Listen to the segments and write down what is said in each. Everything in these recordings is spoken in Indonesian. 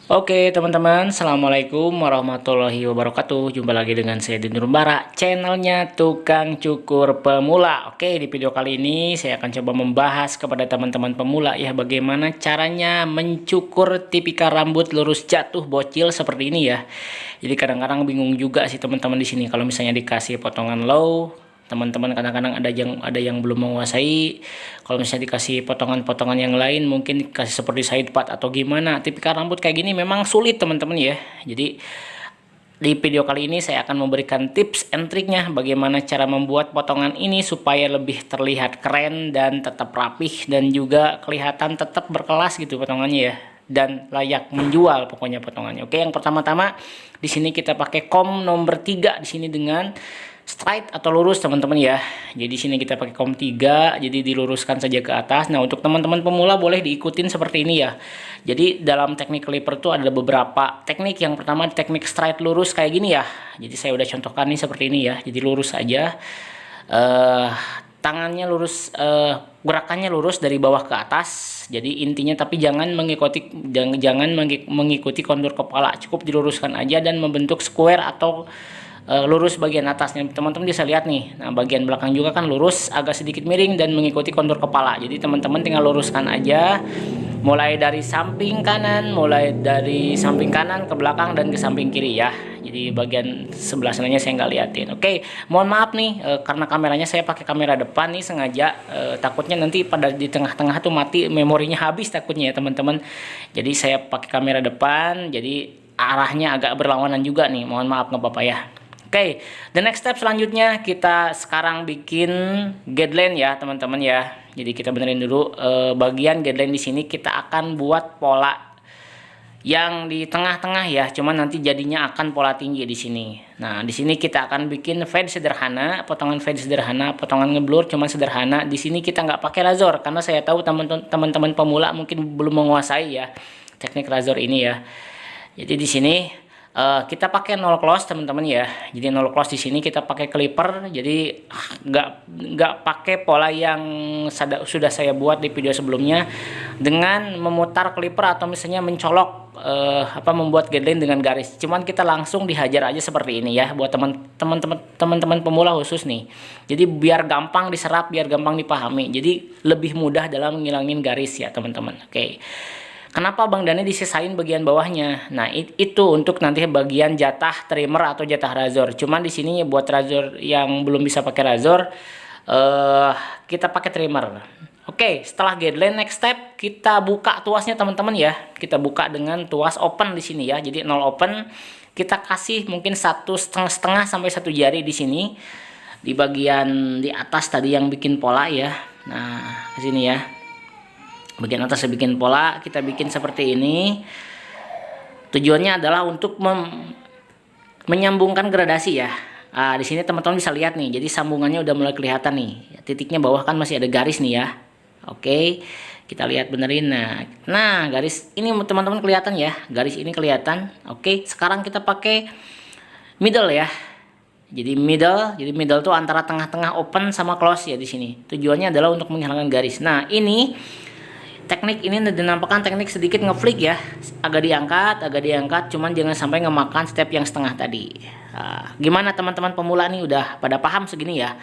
Oke teman-teman, Assalamualaikum warahmatullahi wabarakatuh. Jumpa lagi dengan saya Denny Rumbara, channelnya Tukang Cukur Pemula. Oke, di video kali ini saya akan coba membahas kepada teman-teman pemula ya, bagaimana caranya mencukur tipikal rambut lurus jatuh bocil seperti ini ya. Jadi kadang-kadang bingung juga sih teman-teman di sini kalau misalnya dikasih potongan low. Teman-teman kadang-kadang ada yang belum menguasai. Kalau misalnya dikasih potongan-potongan yang lain, mungkin dikasih seperti side part atau gimana, tipikal rambut kayak gini memang sulit teman-teman ya. Jadi di video kali ini saya akan memberikan tips and triknya bagaimana cara membuat potongan ini supaya lebih terlihat keren dan tetap rapih dan juga kelihatan tetap berkelas gitu potongannya ya, dan layak menjual pokoknya potongannya. Oke, yang pertama-tama di sini kita pakai comb nomor 3 di sini dengan straight atau lurus teman-teman ya. Jadi sini kita pakai comb 3, jadi diluruskan saja ke atas. Nah, untuk teman-teman pemula boleh diikutin seperti ini ya. Jadi dalam teknik clipper tuh ada beberapa teknik. Yang pertama teknik straight lurus kayak gini ya. Jadi saya udah contohkan nih seperti ini ya. Jadi lurus aja. Tangannya lurus, gerakannya lurus dari bawah ke atas. Jadi intinya tapi jangan mengikuti kontur kepala, cukup diluruskan aja dan membentuk square atau lurus bagian atasnya. Teman-teman bisa lihat nih. Nah, bagian belakang juga kan lurus, agak sedikit miring dan mengikuti kontur kepala. Jadi teman-teman tinggal luruskan aja. Mulai dari samping kanan ke belakang dan ke samping kiri ya. Jadi bagian sebelah sananya saya nggak liatin. Oke, mohon maaf nih karena kameranya saya pakai kamera depan nih sengaja, takutnya nanti pada di tengah-tengah tuh mati, memorinya habis takutnya ya teman-teman. Jadi saya pakai kamera depan, jadi arahnya agak berlawanan juga nih. Mohon maaf nggak apa-apa ya. Oke, the next step selanjutnya kita sekarang bikin guideline ya teman-teman ya. Jadi kita benerin dulu bagian guideline di sini kita akan buat pola yang di tengah-tengah ya. Cuman nanti jadinya akan pola tinggi di sini. Nah, di sini kita akan bikin fade sederhana, potongan fade sederhana, potongan ngeblur cuman sederhana. Di sini kita nggak pakai razor karena saya tahu teman-teman pemula mungkin belum menguasai ya teknik razor ini ya. Jadi di sini kita pakai no close teman-teman ya. Jadi no close di sini kita pakai clipper. Jadi nggak pakai pola yang sudah saya buat di video sebelumnya dengan memutar clipper atau misalnya mencolok membuat guideline dengan garis. Cuman kita langsung dihajar aja seperti ini ya buat teman-teman pemula khusus nih. Jadi biar gampang diserap, biar gampang dipahami. Jadi lebih mudah dalam ngilangin garis ya teman-teman. Oke. Kenapa Bang Dani disisain bagian bawahnya? Nah, itu untuk nanti bagian jatah trimmer atau jatah razor. Cuman di sini buat razor yang belum bisa pakai razor, kita pakai trimmer. Oke, setelah guideline next step kita buka tuasnya teman-teman ya. Kita buka dengan tuas open di sini ya. Jadi 0 open, kita kasih mungkin 1,5 sampai 1 jari di sini di bagian di atas tadi yang bikin pola ya. Nah, di sini ya. Bagian atas saya bikin pola, kita bikin seperti ini. Tujuannya adalah untuk menyambungkan gradasi ya. Di sini teman-teman bisa lihat nih, jadi sambungannya udah mulai kelihatan nih. Titiknya bawah kan masih ada garis nih ya. Oke, kita lihat benerin. Nah, garis ini teman-teman kelihatan ya, garis ini kelihatan. Oke, sekarang kita pakai middle ya. Jadi middle tuh antara tengah-tengah open sama close ya di sini. Tujuannya adalah untuk menghilangkan garis. Nah, ini teknik ini dinampakkan teknik sedikit ngeflick ya, agak diangkat, cuman jangan sampai ngemakan step yang setengah tadi. Gimana teman-teman pemula nih, udah pada paham segini ya?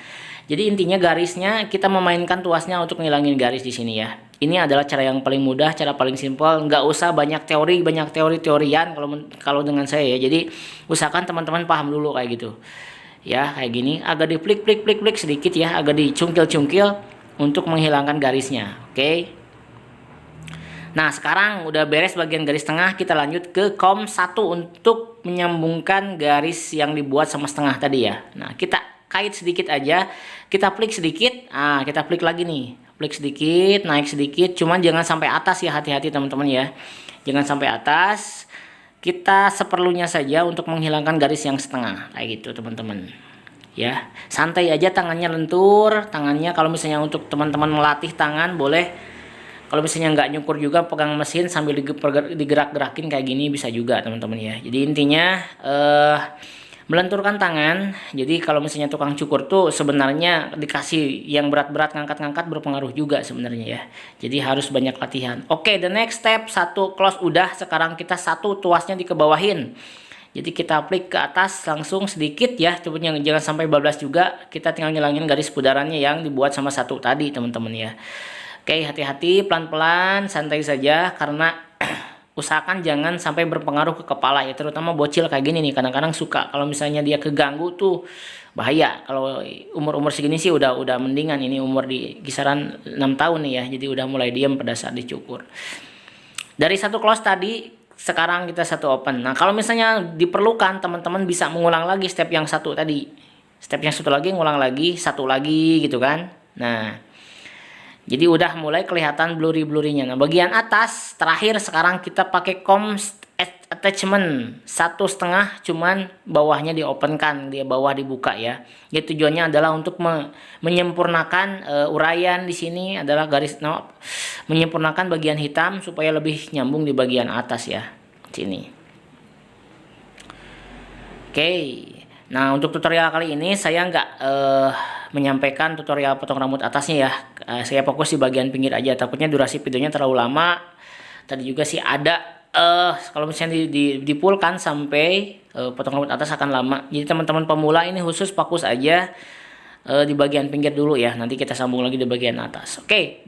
Jadi intinya garisnya kita memainkan tuasnya untuk ngilangin garis di sini ya. Ini adalah cara yang paling mudah, cara paling simpel, nggak usah banyak teorian kalau dengan saya ya. Jadi usahakan teman-teman paham dulu kayak gitu. Ya, kayak gini, agak diplik sedikit ya, agak dicungkil untuk menghilangkan garisnya. Oke. Nah, sekarang udah beres bagian garis tengah, kita lanjut ke comb 1 untuk menyambungkan garis yang dibuat sama setengah tadi ya. Nah, kita kait sedikit aja, kita flick sedikit, kita flick lagi nih, flick sedikit, naik sedikit, cuman jangan sampai atas ya, hati-hati teman-teman ya. Jangan sampai atas, kita seperlunya saja untuk menghilangkan garis yang setengah, kayak gitu teman-teman. Ya, santai aja, tangannya lentur, tangannya kalau misalnya untuk teman-teman melatih tangan boleh. Kalau misalnya nggak nyukur juga, pegang mesin sambil digerak-gerakin kayak gini bisa juga teman-teman ya. Jadi intinya melenturkan tangan. Jadi kalau misalnya tukang cukur tuh sebenarnya dikasih yang berat-berat, ngangkat-ngangkat berpengaruh juga sebenarnya ya. Jadi harus banyak latihan. Oke, the next step, satu close udah. Sekarang kita satu tuasnya dikebawahin. Jadi kita klik ke atas langsung sedikit ya, coba jangan sampai bablas juga. Kita tinggal ngilangin garis pudarannya yang dibuat sama satu tadi teman-teman ya. Oke, hati-hati, pelan-pelan, santai saja karena usahakan jangan sampai berpengaruh ke kepala ya, terutama bocil kayak gini nih, kadang-kadang suka kalau misalnya dia keganggu tuh bahaya. Kalau umur-umur segini sih udah mendingan, ini umur di kisaran 6 tahun nih ya, jadi udah mulai diam pada saat dicukur. Dari satu close tadi, sekarang kita satu open. Nah, kalau misalnya diperlukan, teman-teman bisa mengulang lagi step yang satu tadi. Step yang satu lagi, ngulang lagi, satu lagi gitu kan. Nah, jadi udah mulai kelihatan blurry-blurrynya. Nah, bagian atas terakhir sekarang kita pakai comb attachment 1,5, cuman bawahnya di open kan, dia bawah dibuka ya. Jadi tujuannya adalah untuk menyempurnakan uraian di sini adalah menyempurnakan bagian hitam supaya lebih nyambung di bagian atas ya. Sini. Oke. Nah, untuk tutorial kali ini saya nggak menyampaikan tutorial potong rambut atasnya ya. Saya fokus di bagian pinggir aja, takutnya durasi videonya terlalu lama. Tadi juga sih ada kalau misalnya dipulkan sampai potong rambut atas akan lama. Jadi teman-teman pemula ini khusus fokus aja di bagian pinggir dulu ya. Nanti kita sambung lagi di bagian atas. Oke,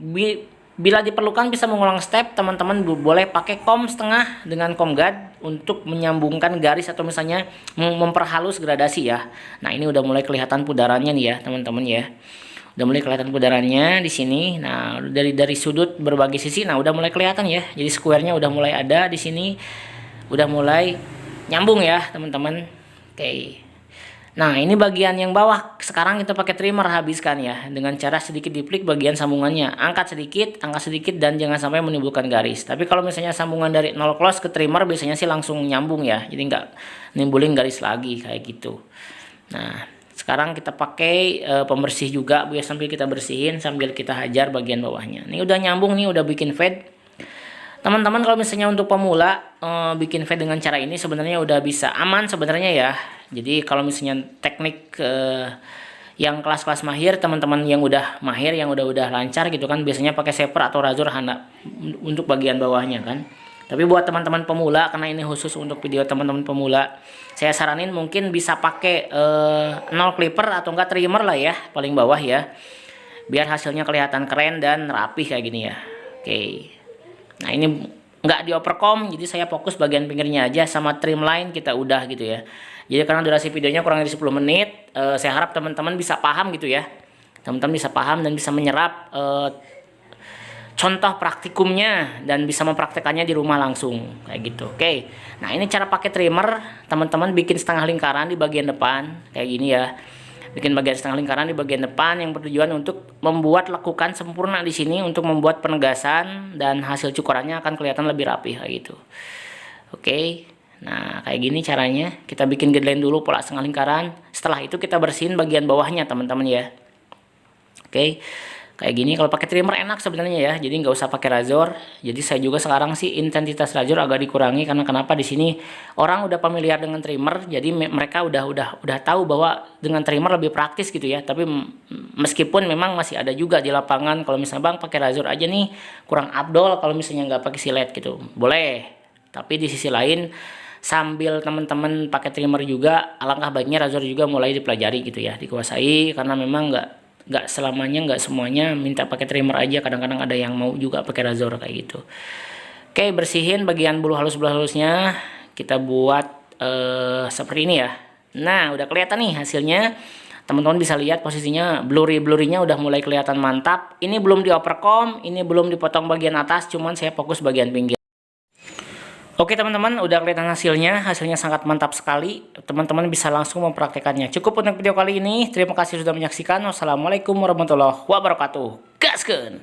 bila diperlukan bisa mengulang step, teman-teman boleh pakai comb setengah dengan comb guard untuk menyambungkan garis atau misalnya memperhalus gradasi ya. Nah, ini udah mulai kelihatan pudarannya nih ya, teman-teman ya. Udah mulai kelihatan pudarannya di sini. Nah, dari sudut berbagai sisi, nah udah mulai kelihatan ya. Jadi square-nya udah mulai ada di sini. Udah mulai nyambung ya, teman-teman. Oke. Nah, ini bagian yang bawah. Sekarang kita pakai trimmer habiskan ya. Dengan cara sedikit diplik bagian sambungannya. Angkat sedikit, dan jangan sampai menimbulkan garis. Tapi kalau misalnya sambungan dari 0 close ke trimmer biasanya sih langsung nyambung ya. Jadi nggak nimbulin garis lagi kayak gitu. Nah, sekarang kita pakai pembersih juga bu ya, sambil kita bersihin sambil kita hajar bagian bawahnya. Ini udah nyambung nih, udah bikin fade. Teman-teman kalau misalnya untuk pemula bikin fade dengan cara ini sebenarnya udah bisa aman sebenarnya ya. Jadi kalau misalnya teknik yang kelas-kelas mahir, teman-teman yang udah mahir, yang udah lancar gitu kan, biasanya pakai shaver atau razor handap untuk bagian bawahnya kan. Tapi buat teman-teman pemula, karena ini khusus untuk video teman-teman pemula, saya saranin mungkin bisa pakai 0 clipper atau enggak trimmer lah ya, paling bawah ya. Biar hasilnya kelihatan keren dan rapih kayak gini ya. Oke. Nah, ini nggak dioper comb, jadi saya fokus bagian pinggirnya aja, sama trimline kita udah gitu ya. Jadi karena durasi videonya kurang dari 10 menit, saya harap teman-teman bisa paham gitu ya. Teman-teman bisa paham dan bisa menyerap contoh praktikumnya dan bisa mempraktekannya di rumah langsung kayak gitu. Oke. Nah, ini cara pakai trimmer, teman-teman bikin setengah lingkaran di bagian depan kayak gini ya. Bikin bagian setengah lingkaran di bagian depan yang bertujuan untuk membuat lekukan sempurna di sini untuk membuat penegasan dan hasil cukurannya akan kelihatan lebih rapi kayak gitu. Oke. Nah, kayak gini caranya. Kita bikin guideline dulu pola setengah lingkaran. Setelah itu kita bersihin bagian bawahnya, teman-teman ya. Oke. Kayak gini kalau pakai trimmer enak sebenarnya ya. Jadi nggak usah pakai razor. Jadi saya juga sekarang sih intensitas razor agak dikurangi karena kenapa, di sini orang udah familiar dengan trimmer. Jadi mereka udah tahu bahwa dengan trimmer lebih praktis gitu ya. Tapi meskipun memang masih ada juga di lapangan kalau misalnya Bang pakai razor aja nih kurang abdol kalau misalnya nggak pakai silet gitu. Boleh. Tapi di sisi lain sambil teman-teman pakai trimmer juga, alangkah baiknya razor juga mulai dipelajari gitu ya, dikuasai, karena memang nggak selamanya, nggak semuanya minta pakai trimmer aja, kadang-kadang ada yang mau juga pakai razor kayak gitu. Oke, bersihin bagian bulu halusnya, kita buat seperti ini ya. Nah, udah kelihatan nih hasilnya, teman-teman bisa lihat posisinya blurry-blurrynya udah mulai kelihatan mantap. Ini belum dioper comb, ini belum dipotong bagian atas, cuman saya fokus bagian pinggir. Oke teman-teman, udah kelihatan hasilnya sangat mantap sekali. Teman-teman bisa langsung mempraktekannya. Cukup untuk video kali ini. Terima kasih sudah menyaksikan. Wassalamualaikum warahmatullahi wabarakatuh. Gaskeun!